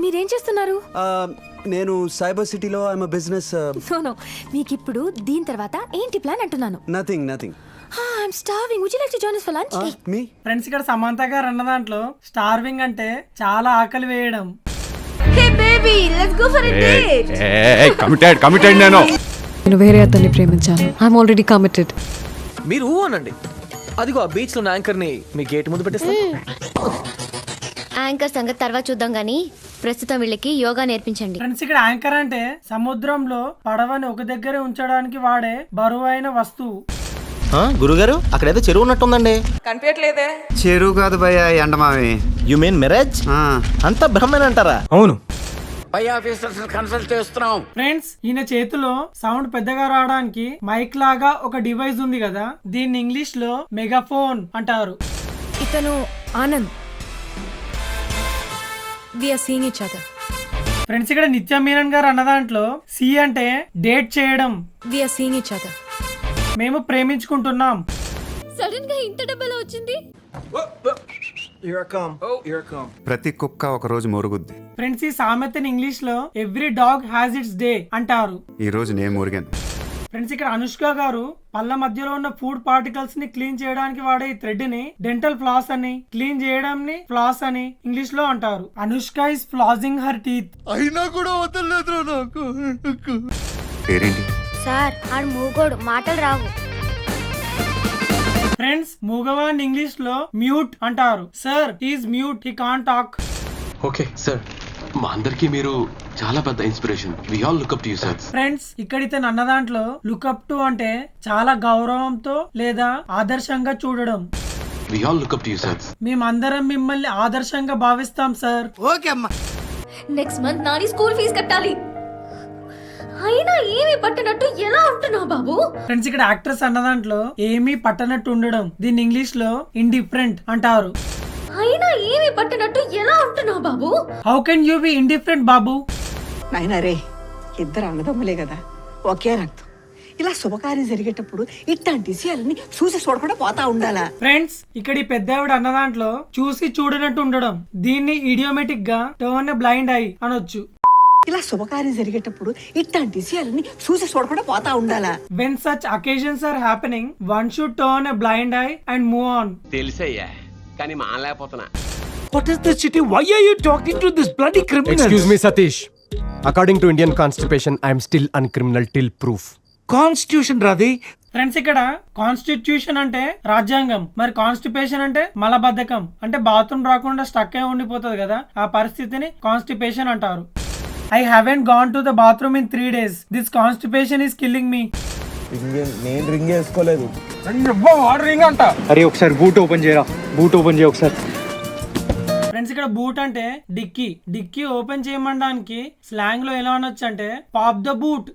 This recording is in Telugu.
మీరేం చేస్తున్నారు? నేను సైబర్ సిటీలో ఐఎమ్ బిజినెస్. నో మీకు ఇప్పుడు దీని తర్వాత ఏంటి ప్లాన్ అంటున్నాను. Nothing. I'm starving. Would you like to join us for lunch? మీ ఫ్రెండ్స్, ఇక్కడ సమంత గారు అన్న దాంట్లో స్టార్వింగ్ అంటే చాలా ఆకలి వేయడం. Hey baby, let's go for a date. Committed నేను వేరే అతన్ని ప్రేమించాను. I'm already committed. మీరు అనండి. అదిగో ఆ బీచ్ లో యాంకర్ ని మీ గేట్ ముందు పెట్టేస్తాను. యాంకర్ సంగతి తర్వాత చూద్దాం గానీ ప్రస్తుతం వీళ్ళకి యోగా నేర్పించండి. ఫ్రెండ్స్, ఇక్కడ యాంకర్ అంటే సముద్రంలో పడవని ఒక దగ్గరే ఉంచడానికి వాడే బరువైన వస్తువు. గురుగారు, అక్కడైతే చెరువు ఉన్నట్టుందండి. కనిపించట్లేదే. చెరువు కాదు భయ్య, ఎండమావి. You mean marriage? అంతా బ్రహ్మన్ అంటారా? అవును. పై ఆఫీసర్స్ కన్సల్ట్ చేస్తున్నాం. ఫ్రెండ్స్, ఈయన చేతిలో సౌండ్ పెద్దగా రావడానికి మైక్ లాగా ఒక డివైస్ ఉంది కదా, దీన్ని ఇంగ్లీష్ లో మెగాఫోన్ అంటారు. ఇతను Anand. We are seeing each other. Friends, ఇక్కడ నిత్య మీనన్ గారు అన్న దాంట్లో సి అంటే డేట్ చేయడం. We are seeing each other. మేము ప్రేమించుకుంటున్నాం. సడన్ గా ఇంత డబ్బులు వచ్చింది. ప్రతి కుక్క ఒక రోజు మురుగుద్ది. ఫ్రెండ్స్, ఈ సామెతని ఇంగ్లీష్ లో every dog has its day అంటారు. ఈ రోజు నేను మురిగాను. ఫ్రెండ్స్, ఇక్కడ అనుష్క గారు పళ్ళ మధ్యలో ఉన్న ఫుడ్ పార్టికల్స్ ని క్లీన్ చేయడానికి వాడే ఈ థ్రెడ్ ని డెంటల్ ఫ్లాస్ అని, క్లీన్ చేయడం ని ఫ్లాస్ అని ఇంగ్లీష్ లో అంటారు. Anushka is flossing her teeth. అయినా కూడా వదలలేదు నాకు. పేరేంటి? సార్ ఆడు మూగోడు, మాటలు రావు. ఫ్రెండ్స్, మూగవాన్ ఇంగ్లీష్ లో మ్యూట్ అంటారు. Sir is mute, he can't talk. Okay sir, మా అందరికీ మీరు చాలా పెద్ద inspiration. We all look up to you sir. Friends, ఇక్కడ ఇతను అన్న దాంట్లో లుక్అప్ టు అంటే చాలా గౌరవంతో లేదా ఆదర్శంగా చూడడం. We all look up to you sir. మేమందరం మిమ్మల్ని ఆదర్శంగా భావిస్తాం సార్. ఓకే అమ్మా. Next month Nani school fees కట్టాలి. అయినా ఏమీ పట్టనట్టు ఎలా ఉంటున్నావు బాబు? ఫ్రెండ్స్, ఇక్కడ యాక్ట్రెస్ అన్న దాంట్లో ఏమీ పట్టనట్టు ఉండడం, దీన్ని ఇంగ్లీష్ లో ఇండిఫరెంట్ అంటారు. అయినా ఏమీ పట్టనట్టు ఎలా ఉంటున్నావు బాబు? How can you be indifferent బాబు? నాయనా రే, ఇద్దరు అన్నదమ్ములే కదా, ఒకే రక్తం. ఇలా శుభకార్యం జరిగేటప్పుడు ఇట్లాంటి విషయాలని చూసి చూడకుండా పోతా ఉండాలా. ఫ్రెండ్స్, ఇక్కడ ఈ పెద్ద ఆవిడ అన్న దాంట్లో చూసి చూడనట్టు ఉండడం, దీన్ని ఇడియోమేటిక్ గా టర్న్ ఎ బ్లైండ్ ఐ అనొచ్చు. ఇలా శుభకార్యం జరిగేటప్పుడు ఇట్లాంటి విషయాలని చూసి చూడకుండా పోతా ఉండాలా. When such occasions are happening, one should turn a blind eye and move on. తెలుసయ్యా, కానీ మానలేకపోతున్నా. What is this city? Why are you talking to this bloody criminal? Excuse me, Satish. According to Indian Constitution, I am still uncriminal till proof. Constitution రాది. ఫ్రెండ్స్, ఇక్కడ కాన్స్టిట్యూషన్ అంటే రాజ్యాంగం, మరి కాన్స్టిపేషన్ అంటే మలబద్ధకం, అంటే బాత్రూమ్ రాకుండా స్టక్ అయి ఉండిపోతుంది కదా, ఆ పరిస్థితిని కాన్స్టిపేషన్ అంటారు. I haven't gone to the bathroom in 3 days. This constipation is killing me. నేను రింగ్ వేసుకోలేదు. అరే ఒకసారి బూట్ ఓపెన్ చేయరా. బూట్ ఓపెన్ చేయ ఒకసారి. ఫ్రెండ్స్, ఇక్కడ బూట్ అంటే డిక్కీ. డిక్కీ ఓపెన్ చేయమనడానికి స్లాంగ్ లో ఎలా అనొచ్చు అంటే పాప్ ద బూట్.